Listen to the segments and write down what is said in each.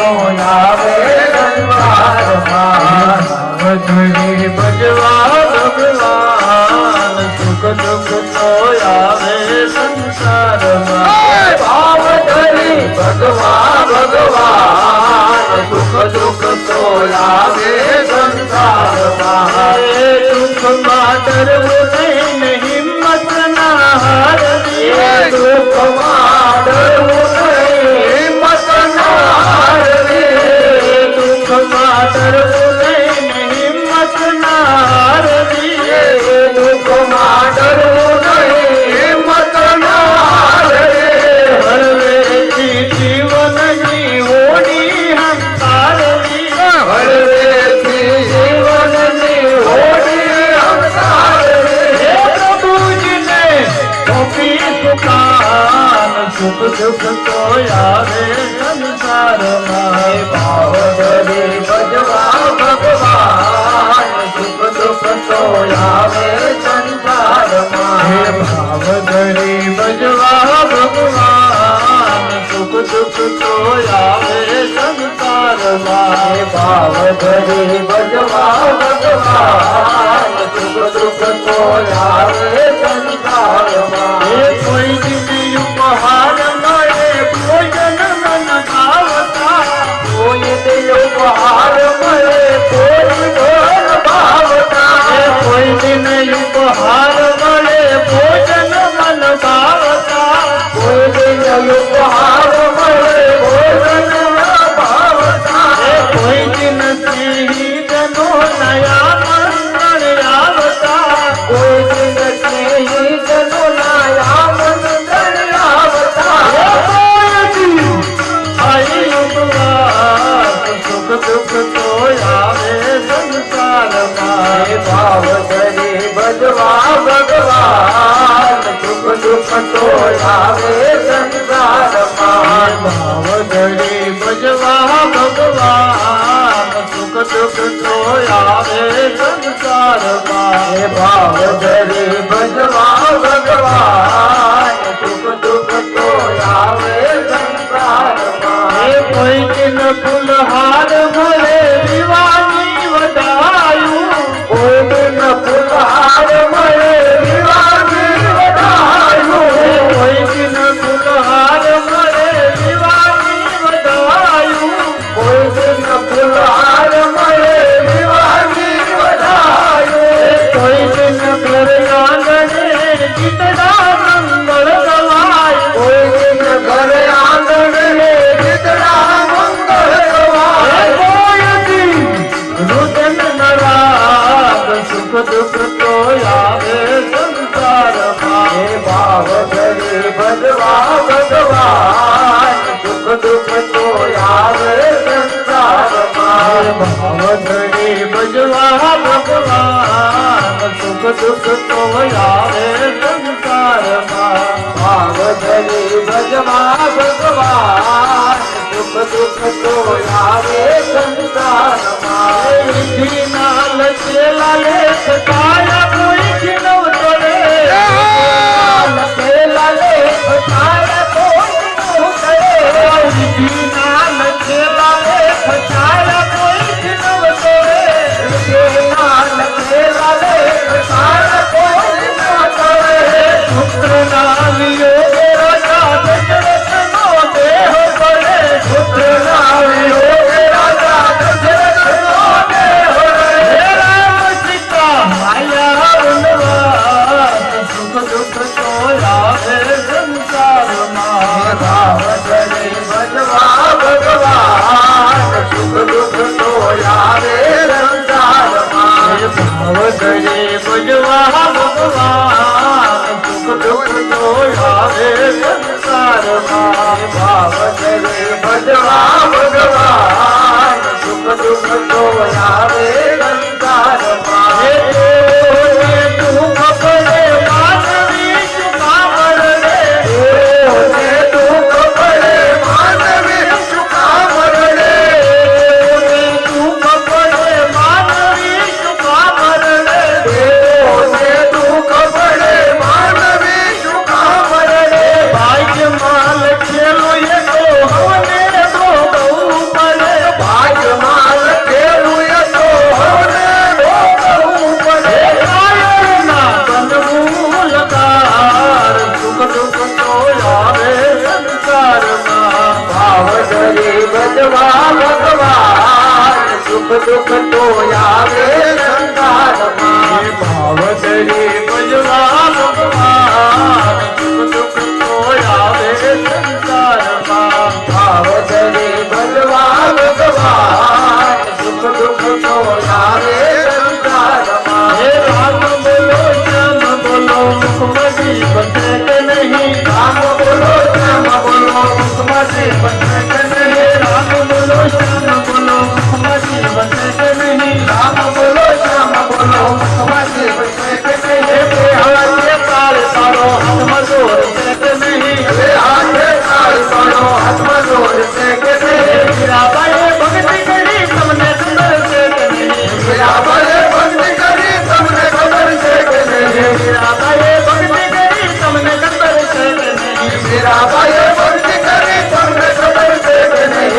તો આવે સંસારમાં ધરી ભજવા ભગવાન સુખ દુઃખ તો આવે સંસારમાં ભાવ ધરી ભગવા ભગવાન સુખ દુઃખ તો આવે સંસારમાં દુઃખમાં ડરવું નહીં હિંમત ના હારવી દુઃખમાં ડરવું નહીં હિંમત ના હારવી દુઃખમાં ડરવું નહીં હિંમત ના હારવી દુઃખમાં ડરવું નહીં હિંમત ના હારવી હળવેથી જીવનની હોડી હંકારવી હળવેથી જીવનની હોડી હંકારવી પ્રભુજીને સોંપી સુકાન સુખ દુઃખ તો આવે સંસારમાં ભાવ ધરી ભજવા ભગવાન સુખ દુઃખ તો આવે સંસારમાં ભાવ ધરી ભજવા ભગવાન સુખ દુઃખ તો આવે સંસારમાં ભાવ ધરી ભજવા ભગવાન સુખ દુઃખ તો આવે સંસારમાં કોઈ દિન ઉપહાર મળે ભોજન મન ભાવતા કોઈ દિલ ઉપહાર મળે કોઈ ધન ભાવતા કોઈ દિન ઉપહાર મળે ભોજન મન ભાવતા કોઈ દિલ ઉપહાર મળે ભોજન ભાવતા કોઈ દિન સ્નેહી જનો નયા મંગળ આવતા કોઈ દિન સ્નેહી જનો નાયા મંગળ આવતા આઈ ઉપવાસ સુખ દુઃખ તો આવે સંસારમાં ભાવ ધરી ભજવા ભગવાન સુખ દુઃખ તો આવે સંસારમાં ભાવ ધરી ભજવા ભગવાન સુખ દુઃખ તો આવે સંસારમાં ભાવ ધરી ભજવા ભગવાન સુખ દુઃખ તો આવે સંસારમાં કોઈ દિન ફૂલહાર મળે વિવાની વધાયું કોઈ દિન ફૂલહાર મળે વિવાની વધાયું કોઈ દિન ફૂલહાર મળે વિવાની વધાયું કોઈ દિન ફૂલહાર મળે વિવાની વધાયું કોઈ દિન ઘર આંગણે ગીતડા મંગળ ગવાય કોઈ દિન ઘર આંગણે ગીતડા મંગળ ગવાય રુદન નરાગ સુખ દુઃખ તો આવે સંસારમાં ભાવ ધરી ભજવા ભગવાન સુખ દુઃખ તો આવે સંસારમાં ભાવ ધરી ભજવા ભગવાન સુખ દુઃખ તો આવે સંસારમાં ભાવ ધરી ભજવા ભગવાન સુખ દુઃખ તો આવે સંસારમાં વિધિ નાલ ચેલા લેખ કાયા કોઈ ખીનવ તોડે પેલા લેખ છાયા કોઈ નું કરે વિધિ નાલ ચેલા લેખ કાયા કોઈ ખીનવ તોડે નાલ પેલા લેખ છાયા કોઈ ન કરે પુત્ર ના વિયોગે રાજા દશરથનો દેહ પડે પુત્ર ના વિયોગે રાજા દશરથનો દેહ હે રામ સીતા માયા વનવાસ સુખ દુઃખ તો આવે સંસારમાં ભાવ ધરી ભજવા ભગવાન સુખ દુઃખ તો આવે સંસારમાં ભાવ ધરી ભજવા ભગવાન સુખ દુઃખ તો આવે સંસારમાં ભાવ ધરી ભજવા ભગવાન સુખ દુઃખ તો આવે સંસારમાં દુઃખ પડે માનવી ચુકા મરડે દુઃખ પડે માનવી ચુકા મરડે દુઃખ પડે માનવી ચુકા મરડે દુઃખ પડે માનવી ચુકા મરડે ભાગ્યમાં લખેલું એ તો હવે તો બહુ પડે ભજવા ભગવાન સુખ દુઃખ તો આવે સંસારમાં ભાવ ધરી ભજવા ભગવાન સુખ દુઃખ તો આવે સંસારમાં ભાવ ધરી ભજવા ભગવાન સુખ દુઃખ તો આવે સંસારમાં હે રામ બોલો શ્યામ બોલો મુખમાંથી બચે કે નહીં રામ બોલો શ્યામ બોલો મુખમાંથી બચે કે નહીં રામ બોલો શ્યામ બોલો મુખમાંથી બચે કે નહીં રામ બોલો શ્યામ બોલો મુખમાંથી બચે કે નહીં હે હાથે તાળ તારો હાથમાં જોર છે કે નહીં હવે હાથે તાળ પાડો હાથમાં જોર છે કે નહીં મીરાબાઈએ ભક્તિ કરી તમને ખબર છે કે નહીં મીરાબાઈએ ભક્તિ કરી તમને ખબર છે કે નહીં મીરાબાઈએ ભક્તિ કરી તમને ખબર છે કે નહીં મીરાબાઈએ ભક્તિ કરી તમને ખબર છે કે નહીં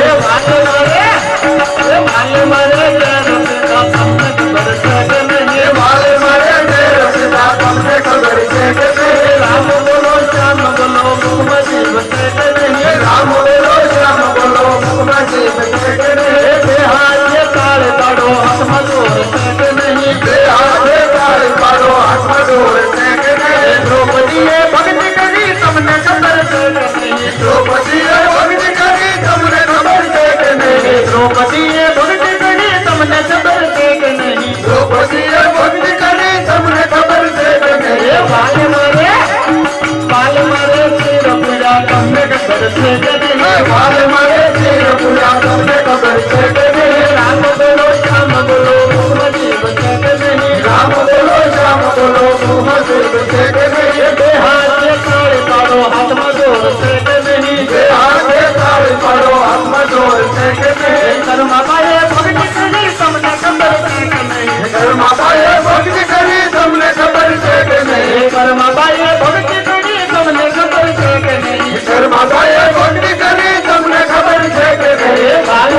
હે માલે મારે જ્ઞાન પિતા તમને ખબર છે કે નહીં મારે મારે મેર પિતા તમને ખબર છે કે નહીં રામ બોલો શ્યામ બોલો મુખમાંથી બચે કે નહીં રામ બોલો શ્યામ બોલો મુખમાંથી બચે કે નહીં બે હાથે તાળ પાડો હાથમાં જોર છે કે નહીં બે હાથે તાળ પાડો હાથમાં જોર છે કે નહીં દ્રૌપદીએ ભક્તિ કરી તમને ખબર છે કે નહીં દ્રૌપદીએ ભક્તિ કરી તમને ખબર છે કે નહીં દ્રૌપદીએ ભક્તિ કરી તમને ખબર છે કે નહીં દ્રૌપદીએ ભક્તિ કરી તમને ખબર છે કે હે નહીં બાલ મારે શિર પૂજા તમને ખબર છે કે નહીં વાલ મારે શિર પૂજા તમને ખબર છે કે નહીં રામ બોલો શ્યામ બોલો મુખમાંથી બચે કે નહીં રામ બોલો શ્યામ બોલો મુખમાંથી બચે કે નહીં બે હાથે તાળ પાડો હાથમાં જોર છે કે નહીં બે હાથે તાળ પાડો હાથમાં જોર છે કે નહીં કર્માબાએ ભક્તિ કરી તમને ખબર છે કે નહીં કર્માબાએ ભક્તિ કરી તમને ખબર છે કે નહીં કર્માબાએ ભક્તિ કરી તમને ખબર છે કે નહીં કર્માબાએ ભક્તિ કરી તમને ખબર છે કે નહીં બાલ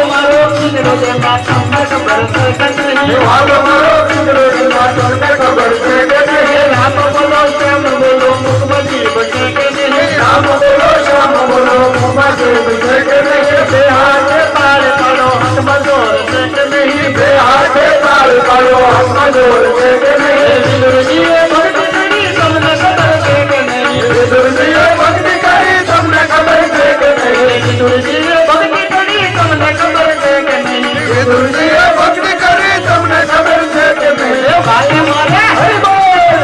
મારો કીધરો દેવા તમને ખબર છે કે નહીં વાલ મારો દીકરો દીવા તમને ખબર છે કે નહીં રામ બોલો શ્યામ બોલો મુખમાંથી બચે કે નહીં રામ બોલો શ્યામ બોલો મુખમાંથી બચે કે નહીં બે હાથે તાળ પાડો હાથમાં જોર છે કે નહીં બે હાથે તાળ પાડો હાથમાં જોર છે કે નહીં વિદુરજીએ ભક્તિ કરી તમને ખબર છે કે નહીં વિદુરજીએ ભક્તિ કરી તમને ખબર છે કે નહીં વિદુરજીએ ભક્તિ કરી તમને ખબર છે કે નહીં વિદુરજીએ ભક્તિ કરી તમને ખબર છે કે નહીં બાલ મારે હરિ બોલ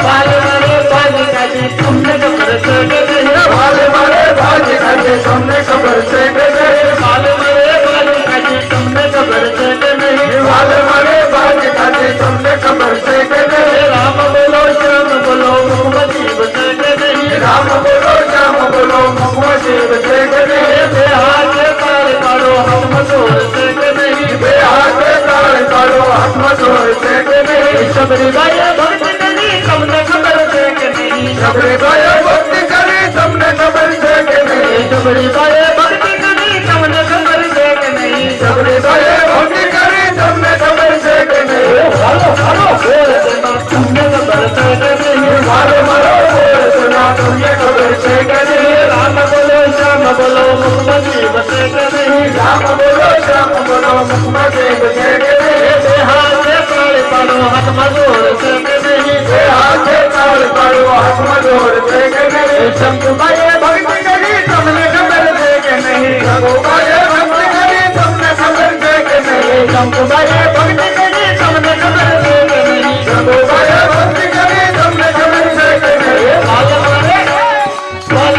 બાલ મારે બાલિકાજી તમને ખબર છે કે નહીં વાલ મારે ભાજી ખાતે તમને ખબર છે કે નહીં બાલ મારે બાલિકાજી તમને ખબર છે કે નહીં વાલ મારે ભાજી ખાતે તમને ખબર છે કે નહીં રામ બોલો શ્યામ બોલો મુખમાંથી બચે કે નહીં રામ બોલો શ્યામ બોલો મુખમાંથી બચે કે નહીં બે હાથે તાળ પાડો હાથમાં જોર છે કે નહીં બે હાથે તાળ પાડો હાથમાં જોર છે કે નહીં શબરીબાઈએ ભક્તિ કરી તમને ખબર છે કે નહીં શબરીબાઈએ ભક્તિ કરી તમને ખબર છે કે નહીં શબરીબાઈએ ભક્તિ કરી તમને ખબર છે કે નહીં શબરીબાઈએ ભક્તિ કરી તમને ખબર છે કે નહીં હાલો હાલો બોલ દેવા તમને ખબર છે કે નહીં મારો મારો બોલ સુના તમને ખબર છે કે નહીં રામ બોલો શ્યામ બોલો મુખમાંથી બચે કે નહીં રામ બોલો શ્યામ બોલો મુખમાંથી બચે કે નહીં બે હાથે તાળ પાડો હાથમાં જોર છે કે નહીં બે હાથે તાળ પાડો હાથમાં જોર છે કે નહીં શંકુબાઈએ ભક્તિ કરી તમને ખબર છે કે નહીં શંકુબાઈએ ભક્તિ કરી તમને ખબર છે કે નહીં શંકુબાઈએ ભક્તિ કરી તમને ખબર છે કે નહીં શંકુબાઈએ ભક્તિ કરી તમને ખબર છે કે નહીં બાલ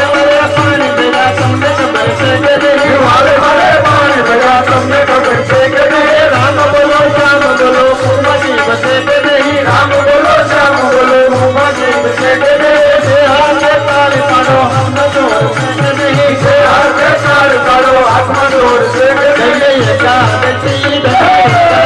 મારે પાણી પીવા તમને ખબર છે કે નહીં વાલે વાલે પાણી ભર્યા તમને ખબર છે કે નહીં રામ બોલો શ્યામ બોલો મુખમાંથી બચે કે નહીં રામ બોલો શ્યામ બોલો મુખમાંથી બચે કે નહીં બે હાથે તાળ પાડો હાથમાં જોર છે કે નહીં બે હાથે તાળ પાડો હાથમાં જોર છે કે નહીં જય જય એકાદશી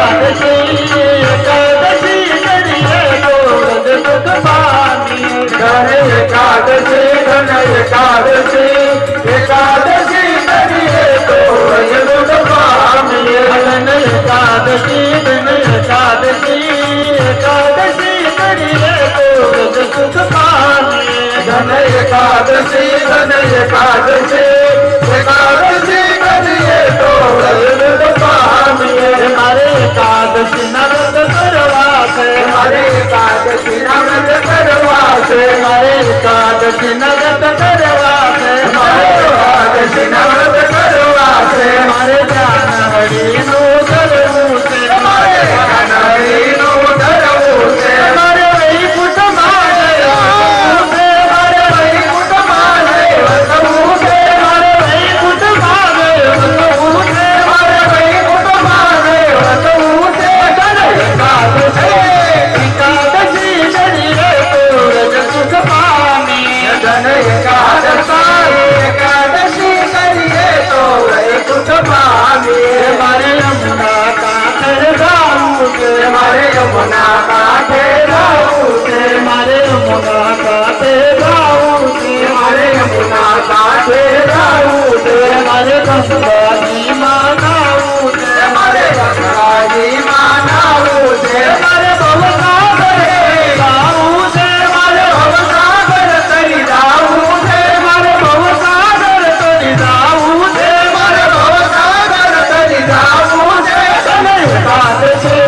યમુના કાંઠે જાવું છે મારે યમુના કાંઠે જાવું છે મારે યમુના કાંઠે જાવું છે મારે ગંગાજીમાં નાવું છે મારે ગંગાજીમાં નાવું છે મારે ભવસાગરે જાવું છે મારે ભવસાગર તરી જાવું છે મારે ભવસાગર તરી જાવું છે મારે ભવસાગર તરી જાવું છે તને એકાદશી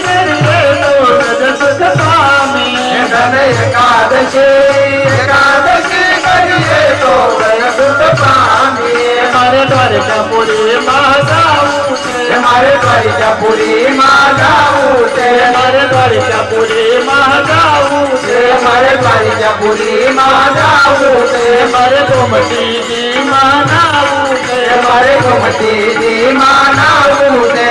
કરીએ તો રજ સુખ પામીએ ધન એકાદશી કરીએ તો દય સુખ પામીએ મારે દ્વારકાપુરીમાં જાવું છે મારે દ્વારિકાપુરીમાં જાવું છે મારે દ્વારકાપુરીમાં જાવું છે મારે દ્વારિકાપુરીમાં જાવું છે મારે ગોમતીજીમાં નાવું છે મારે ગોમતીજીમાં નાવું છે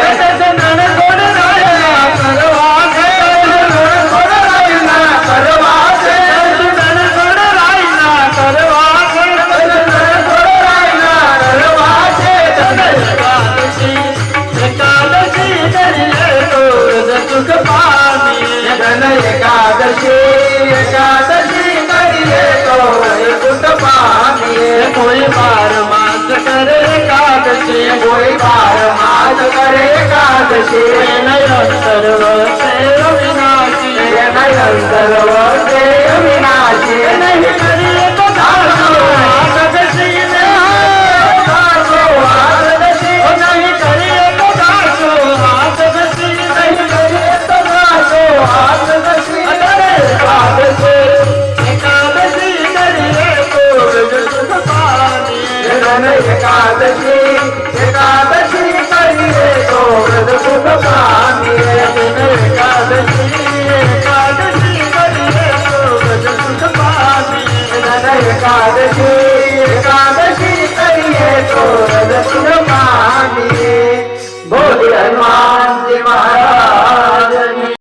નણગોડ રાયના કરવા છે નણગોડ રાયના કરવા છે નણગોડ રાયના કરવા છે નણગોડ રાયના કરવા છે એકાદશી કરીએ તો રજ સુખ પામીએ ધન એકાદશી કરીએ તો દય સુખ પામીએ કોઈ 12 માસ કરે એકાદશી કોઈ 12 માસ કરે એકાદશી નયન સર્વ છે અવિનાશી નયન સર્વ છે અવિનાશી નહીં કરીએ તો ધારશો એકાદશી ને ધારશો એકાદશી નહીં કરીએ તો ધારશો એકાદશી નહીં કરીએ તો ધારશો એકાદશી એકાદશી કરીએ તો રજ સુખ પામીએ ધન એકાદશી કરીએ તો વ્રત સુખ પામીએ એકાદશી કરીએ તો રજ સુખ પામીએ ધન એકાદશી